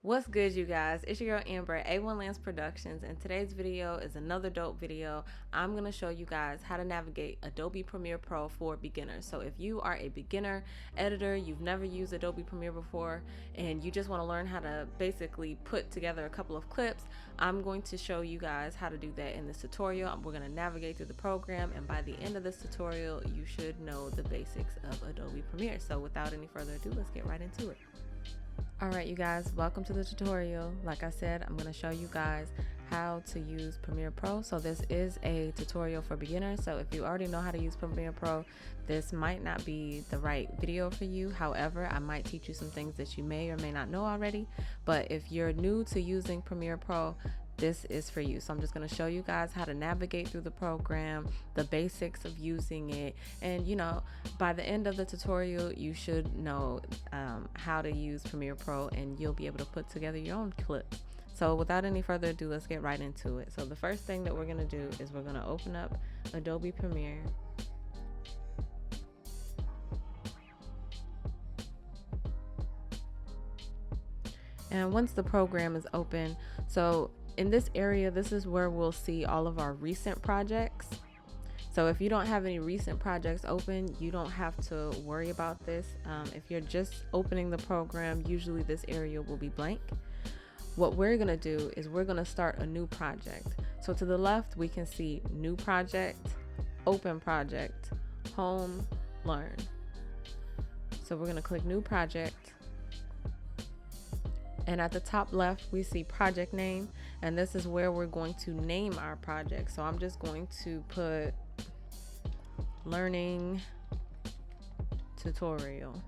What's good, you guys? It's your girl Amber, A1 Lance Productions, and today's video is another dope video. I'm going to show you guys how to navigate Adobe Premiere Pro for beginners. So if you are a beginner editor, you've never used Adobe Premiere before, and you just want to learn how to basically put together a couple of clips, I'm going to show you guys how to do that in this tutorial. We're going to navigate through the program, and by the end of this tutorial, you should know the basics of Adobe Premiere. So without any further ado, let's get right into it. Alright, you guys, welcome to the tutorial. Like I said, I'm going to show you guys how to use Premiere Pro. So this is a tutorial for beginners. So if you already know how to use Premiere Pro, this might not be the right video for you. However, I might teach you some things that you may or may not know already. But if you're new to using Premiere Pro, this is for you. So I'm just going to show you guys how to navigate through the program, the basics of using it, and by the end of the tutorial you should know how to use Premiere Pro, and you'll be able to put together your own clips. So without any further ado, let's get right into it. So the first thing that we're going to do is we're going to open up Adobe Premiere. And once the program is open, so in this area, this is where we'll see all of our recent projects. So if you don't have any recent projects open, you don't have to worry about this. If you're just opening the program, usually this area will be blank. What we're gonna do is we're gonna start a new project. So to the left, we can see new project, open project, home, learn. So we're gonna click new project. And at the top left, we see project name, and this is where we're going to name our project. So I'm just going to put learning tutorial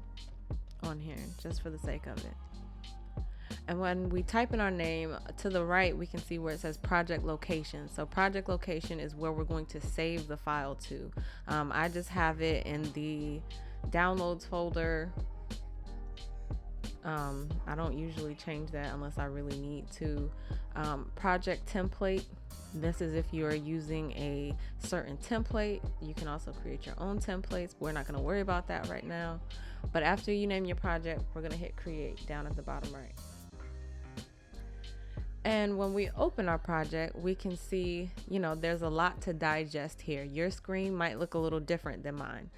on here just for the sake of it. And when we type in our name, to the right, we can see where it says project location. So project location is where we're going to save the file to. I just have it in the downloads folder. I don't usually change that unless I really need to. Project template. This is if you are using a certain template. You can also create your own templates. We're not going to worry about that right now. But after you name your project, we're going to hit create down at the bottom right. And when we open our project, we can see, there's a lot to digest here. Your screen might look a little different than mine.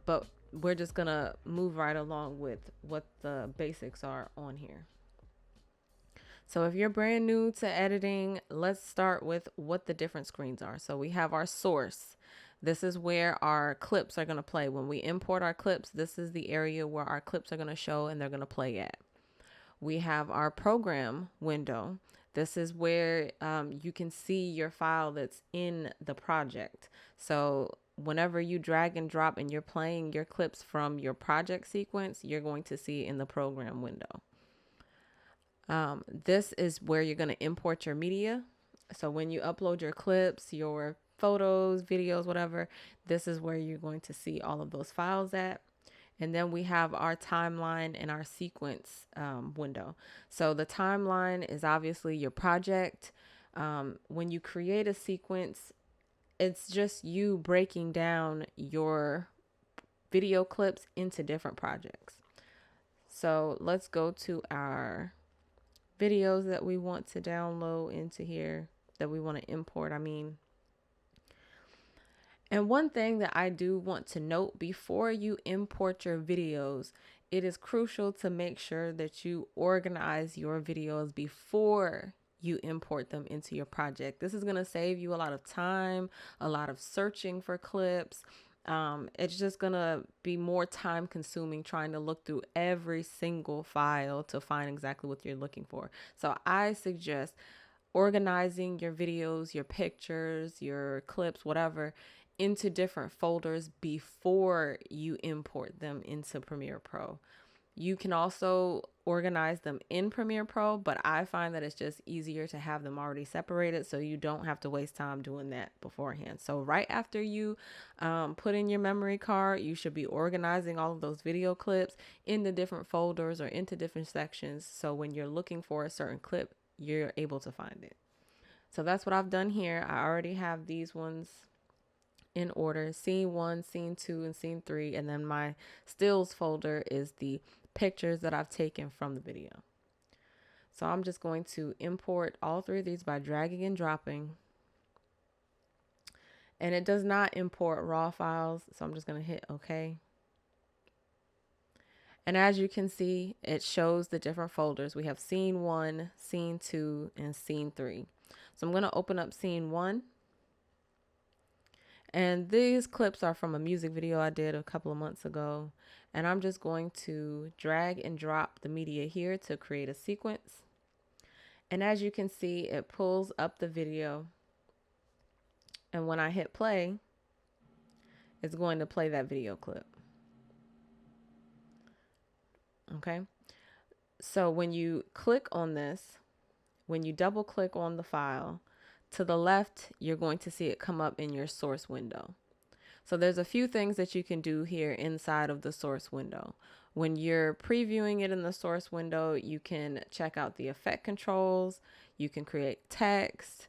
But we're just gonna move right along with what the basics are on here. So if you're brand new to editing, let's start with what the different screens are. So we have our source. This is where our clips are going to play. When we import our clips, this is the area where our clips are going to show and they're going to play at. We have our program window. This is where you can see your file that's in the project. So whenever you drag and drop and you're playing your clips from your project sequence, you're going to see in the program window. This is where you're going to import your media. So when you upload your clips, your photos, videos, whatever, this is where you're going to see all of those files at. And then we have our timeline and our sequence window. So the timeline is obviously your project. When you create a sequence, it's just you breaking down your video clips into different projects. So let's go to our videos that we want to download into here, that we want to import, And one thing that I do want to note before you import your videos, it is crucial to make sure that you organize your videos before you import them into your project. This is going to save you a lot of time, a lot of searching for clips. It's just going to be more time consuming trying to look through every single file to find exactly what you're looking for. So I suggest organizing your videos, your pictures, your clips, whatever, into different folders before you import them into Premiere Pro. You can also organize them in Premiere Pro, but I find that it's just easier to have them already separated so you don't have to waste time doing that beforehand. So right after you put in your memory card, you should be organizing all of those video clips into different folders or into different sections. So when you're looking for a certain clip, you're able to find it. So that's what I've done here. I already have these ones in order: scene 1, scene 2, and scene 3. And then my stills folder is the pictures that I've taken from the video. So I'm just going to import all three of these by dragging and dropping. And it does not import raw files, so I'm just going to hit OK. And as you can see, it shows the different folders. We have scene 1, scene 2, and scene 3. So I'm going to open up scene 1. And these clips are from a music video I did a couple of months ago. And I'm just going to drag and drop the media here to create a sequence. And as you can see, it pulls up the video. And when I hit play, it's going to play that video clip. Okay. So when you click on this, when you double click on the file, to the left, you're going to see it come up in your source window. So there's a few things that you can do here inside of the source window. When you're previewing it in the source window, you can check out the effect controls. You can create text.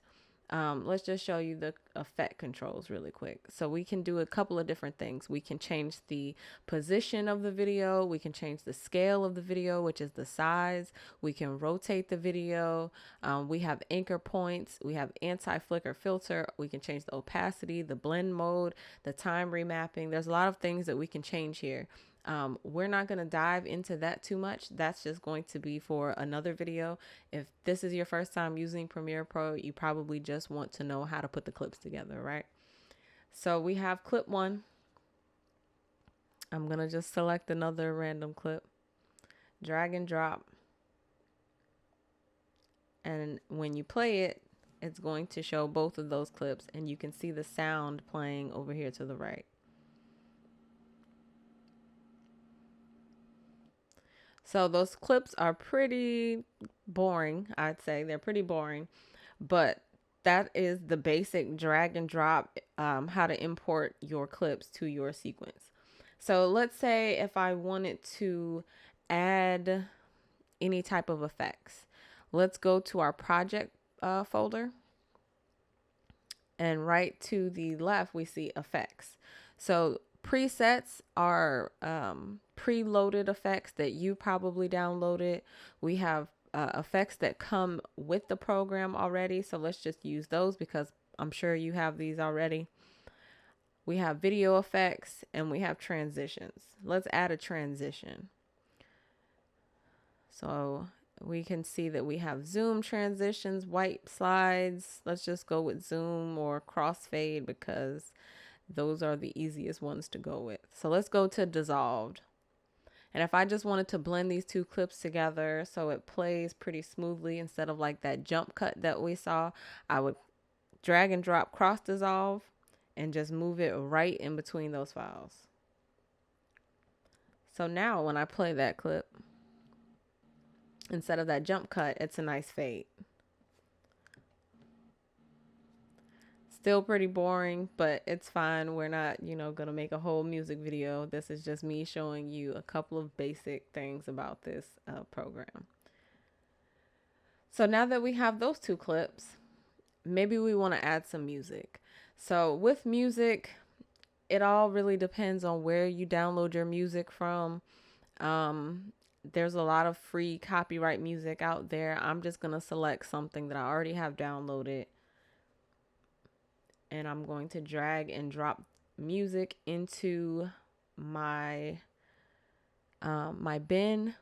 Let's just show you the effect controls really quick. So we can do a couple of different things. We can change the position of the video. We can change the scale of the video, which is the size. We can rotate the video. We have anchor points. We have anti-flicker filter. We can change the opacity, the blend mode, the time remapping. There's a lot of things that we can change here. We're not going to dive into that too much. That's just going to be for another video. If this is your first time using Premiere Pro, you probably just want to know how to put the clips together, right? So we have clip 1. I'm going to just select another random clip, drag and drop. And when you play it, it's going to show both of those clips, and you can see the sound playing over here to the right. So those clips are pretty boring, I'd say. They're pretty boring, but that is the basic drag and drop, how to import your clips to your sequence. So let's say if I wanted to add any type of effects, let's go to our project folder, and right to the left, we see effects. So presets are preloaded effects that you probably downloaded. We have effects that come with the program already. So let's just use those because I'm sure you have these already. We have video effects and we have transitions. Let's add a transition. So we can see that we have zoom transitions, white slides. Let's just go with zoom or crossfade because those are the easiest ones to go with. So let's go to dissolved. And if I just wanted to blend these two clips together so it plays pretty smoothly instead of like that jump cut that we saw, I would drag and drop cross dissolve and just move it right in between those files. So now when I play that clip, instead of that jump cut, it's a nice fade. Still pretty boring, but it's fine. We're not, going to make a whole music video. This is just me showing you a couple of basic things about this program. So now that we have those two clips, maybe we want to add some music. So with music, it all really depends on where you download your music from. There's a lot of free copyright music out there. I'm just going to select something that I already have downloaded. And I'm going to drag and drop music into my my bin.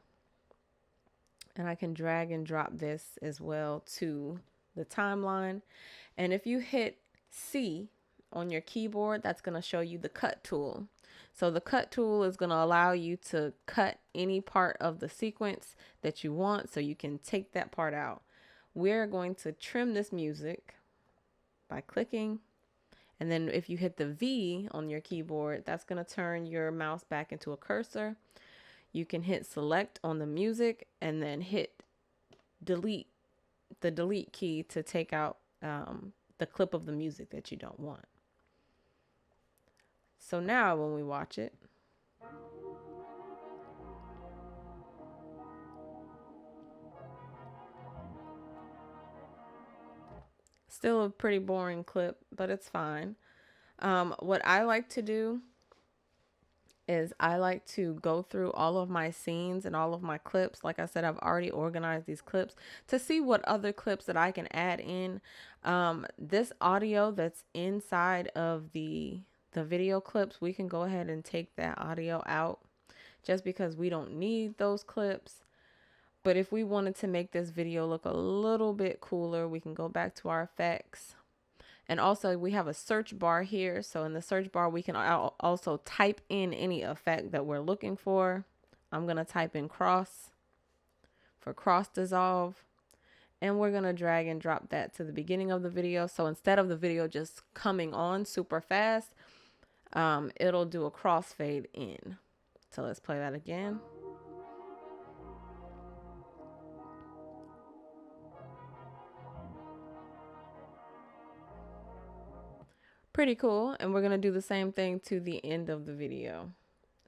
And I can drag and drop this as well to the timeline. And if you hit C on your keyboard, that's going to show you the cut tool. So the cut tool is going to allow you to cut any part of the sequence that you want, so you can take that part out. We're going to trim this music by clicking. And then if you hit the V on your keyboard, that's going to turn your mouse back into a cursor. You can hit select on the music and then hit delete, the delete key, to take out the clip of the music that you don't want. So now when we watch it, still a pretty boring clip, but it's fine. What I like to do is I like to go through all of my scenes and all of my clips. Like I said, I've already organized these clips to see what other clips that I can add in. This audio that's inside of the video clips, we can go ahead and take that audio out just because we don't need those clips. But if we wanted to make this video look a little bit cooler, we can go back to our effects. And also we have a search bar here. So in the search bar, we can also type in any effect that we're looking for. I'm going to type in cross for cross dissolve. And we're going to drag and drop that to the beginning of the video. So instead of the video just coming on super fast, it'll do a crossfade in. So let's play that again. Pretty cool. And we're going to do the same thing to the end of the video.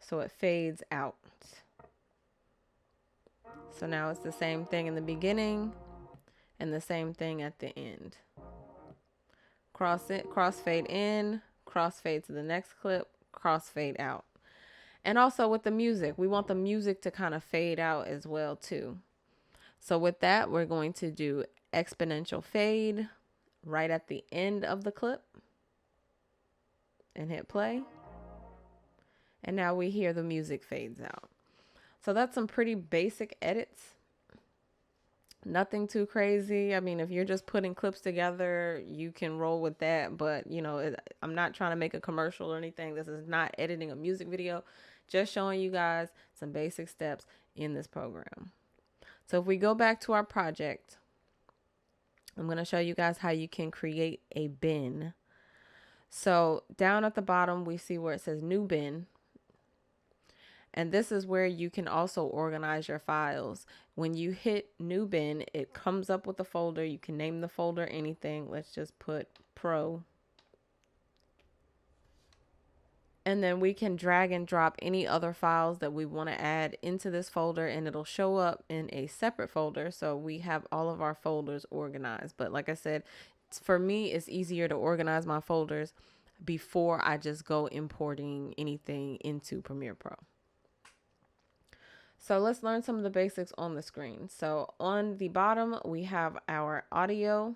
So it fades out. So now it's the same thing in the beginning and the same thing at the end. Crossfade in, crossfade to the next clip, crossfade out. And also with the music, we want the music to kind of fade out as well too. So with that, we're going to do exponential fade right at the end of the clip and hit play. And now we hear the music fades out. So that's some pretty basic edits. Nothing too crazy. I mean, if you're just putting clips together, you can roll with that. But, you know, I'm not trying to make a commercial or anything. This is not editing a music video. Just showing you guys some basic steps in this program. So if we go back to our project, I'm going to show you guys how you can create a bin. So down at the bottom, we see where it says new bin. And this is where you can also organize your files. When you hit new bin, it comes up with a folder. You can name the folder anything. Let's just put Pro. And then we can drag and drop any other files that we want to add into this folder, and it'll show up in a separate folder. So we have all of our folders organized. But like I said, for me, it's easier to organize my folders before I just go importing anything into Premiere Pro. So let's learn some of the basics on the screen. So on the bottom, we have our audio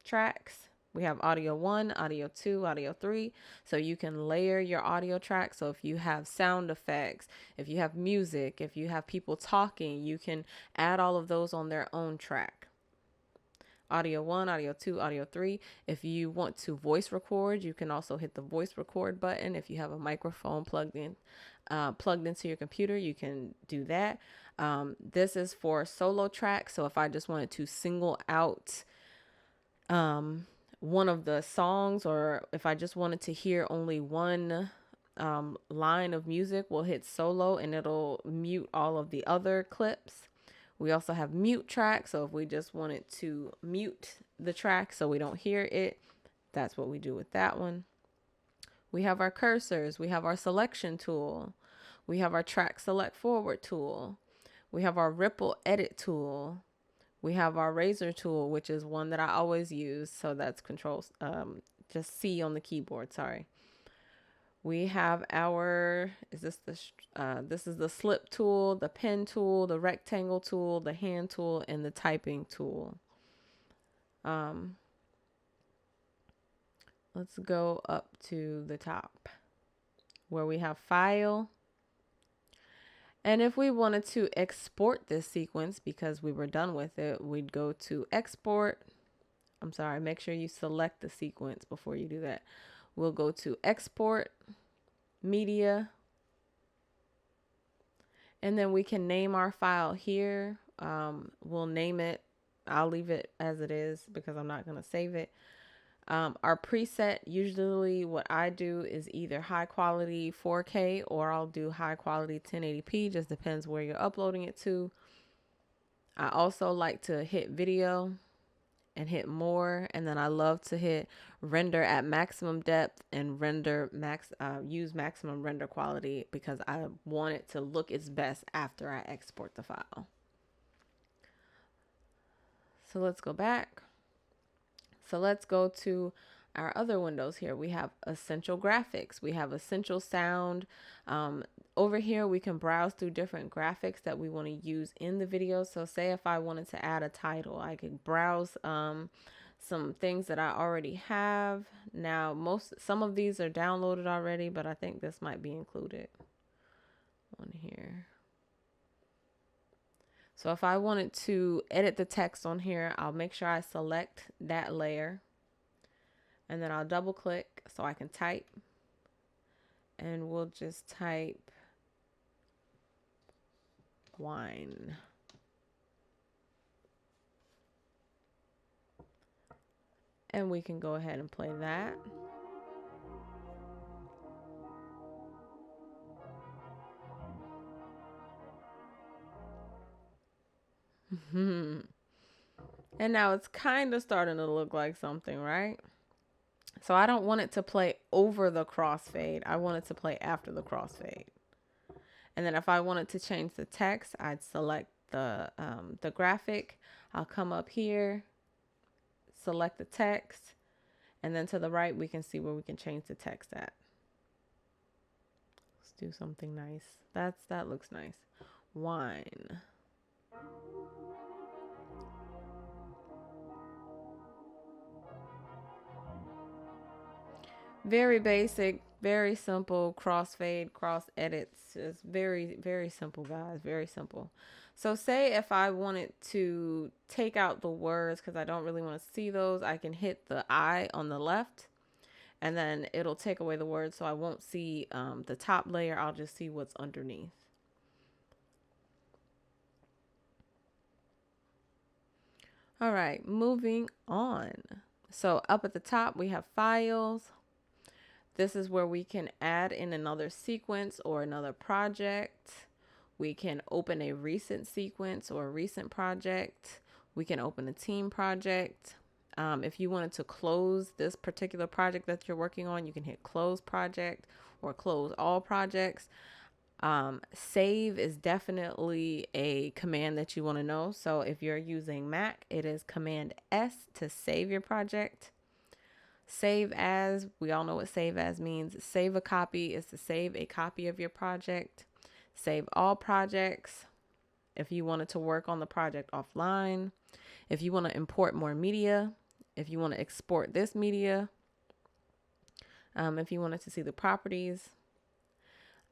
tracks. We have audio 1, audio 2, audio 3. So you can layer your audio tracks. So if you have sound effects, if you have music, if you have people talking, you can add all of those on their own track. Audio 1, audio 2, audio 3. If you want to voice record, you can also hit the voice record button. If you have a microphone plugged into your computer, you can do that. This is for solo tracks. So if I just wanted to single out one of the songs, or if I just wanted to hear only one line of music, we'll hit solo and it'll mute all of the other clips. We also have mute track. So if we just wanted to mute the track so we don't hear it, that's what we do with that one. We have our cursors. We have our selection tool. We have our track select forward tool. We have our ripple edit tool. We have our razor tool, which is one that I always use. So that's control, just C on the keyboard. Sorry. We have our, this is the slip tool, the pen tool, the rectangle tool, the hand tool, and the typing tool. Let's go up to the top where we have file. And if we wanted to export this sequence because we were done with it, we'd go to export. I'm sorry, make sure you select the sequence before you do that. We'll go to export, media, and then we can name our file here. We'll name it. I'll leave it as it is because I'm not going to save it. Our preset, usually what I do is either high quality 4K or I'll do high quality 1080p, just depends where you're uploading it to. I also like to hit video and hit more, and then I love to hit render at maximum depth and use maximum render quality because I want it to look its best after I export the file. So let's go back. So let's go to our other windows here, we have essential graphics, we have essential sound. Over here, we can browse through different graphics that we want to use in the video. So say if I wanted to add a title, I could browse some things that I already have. Now, some of these are downloaded already, but I think this might be included on here. So if I wanted to edit the text on here, I'll make sure I select that layer, and then I'll double click so I can type, and we'll just type wine. And we can go ahead and play that. And now it's kind of starting to look like something, right? So I don't want it to play over the crossfade. I want it to play after the crossfade. And then if I wanted to change the text, I'd select the graphic. I'll come up here, select the text, and then to the right, we can see where we can change the text at. Let's do something nice. That looks nice. Wine. Very basic, very simple, crossfade, cross edits. It's very, very simple, guys. Very simple. So say if I wanted to take out the words because I don't really want to see those, I can hit the I on the left, and then it'll take away the words. So I won't see the top layer. I'll just see what's underneath. All right, moving on. So up at the top, we have files. This is where we can add in another sequence or another project. We can open a recent sequence or a recent project. We can open a team project. If you wanted to close this particular project that you're working on, you can hit close project or close all projects. Save is definitely a command that you want to know. So if you're using Mac, it is Command S to save your project. Save as, we all know what save as means. Save a copy is to save a copy of your project. Save all projects if you wanted to work on the project offline. If you want to import more media, if you want to export this media, if you wanted to see the properties.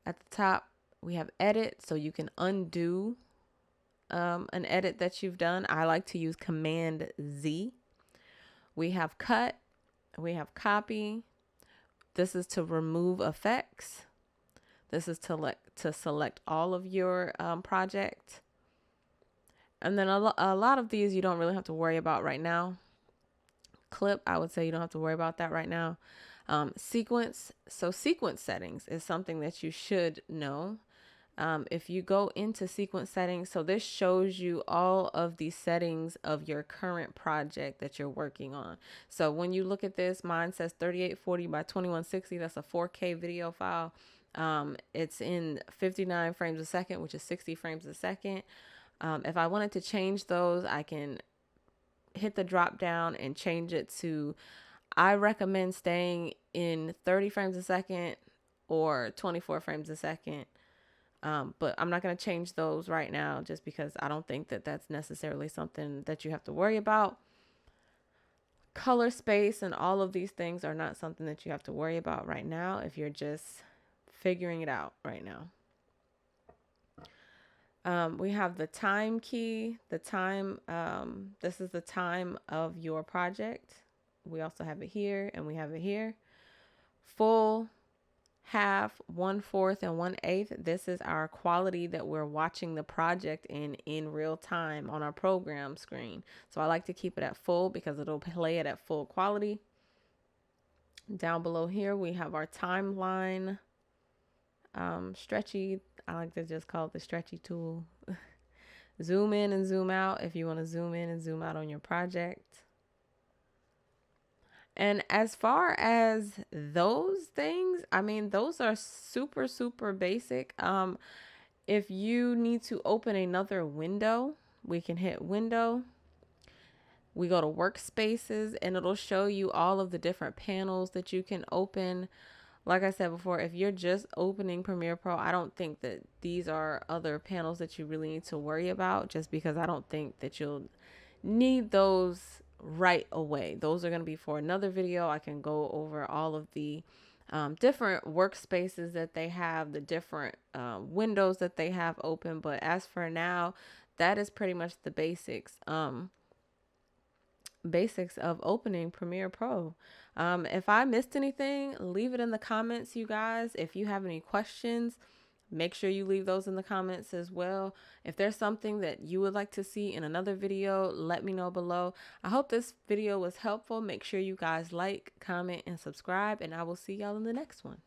At the top, we have edit, so you can undo an edit that you've done. I like to use Command Z. We have cut. We have copy. This is to remove effects. This is to select all of your project. And then a lot of these you don't really have to worry about right now. Clip, I would say you don't have to worry about that right now. Sequence. So sequence settings is something that you should know. If you go into sequence settings, so this shows you all of the settings of your current project that you're working on. So when you look at this, mine says 3840 by 2160. That's a 4K video file. It's in 59 frames a second, which is 60 frames a second. If I wanted to change those, I can hit the drop down and change it to, I recommend staying in 30 frames a second or 24 frames a second. But I'm not going to change those right now just because I don't think that that's necessarily something that you have to worry about. Color space and all of these things are not something that you have to worry about right now if you're just figuring it out right now. We have the time key, the time, this is the time of your project. We also have it here and we have it here. Full, half, 1/4, and 1/8. This is our quality that we're watching the project in real time on our program screen. So I like to keep it at full because it'll play it at full quality. Down below here, we have our timeline. Stretchy, I like to just call it the stretchy tool. Zoom in and zoom out if you want to zoom in and zoom out on your project. And as far as those things, I mean, those are super, super basic. If you need to open another window, we can hit window. We go to workspaces and it'll show you all of the different panels that you can open. Like I said before, if you're just opening Premiere Pro, I don't think that these are other panels that you really need to worry about, just because I don't think that you'll need those right away. Those are going to be for another video. I can go over all of the different workspaces that they have, the different windows that they have open. But as for now, that is pretty much the basics of opening Premiere Pro. If I missed anything, leave it in the comments, you guys. If you have any questions, make sure you leave those in the comments as well. If there's something that you would like to see in another video, let me know below. I hope this video was helpful. Make sure you guys like, comment, and subscribe, and I will see y'all in the next one.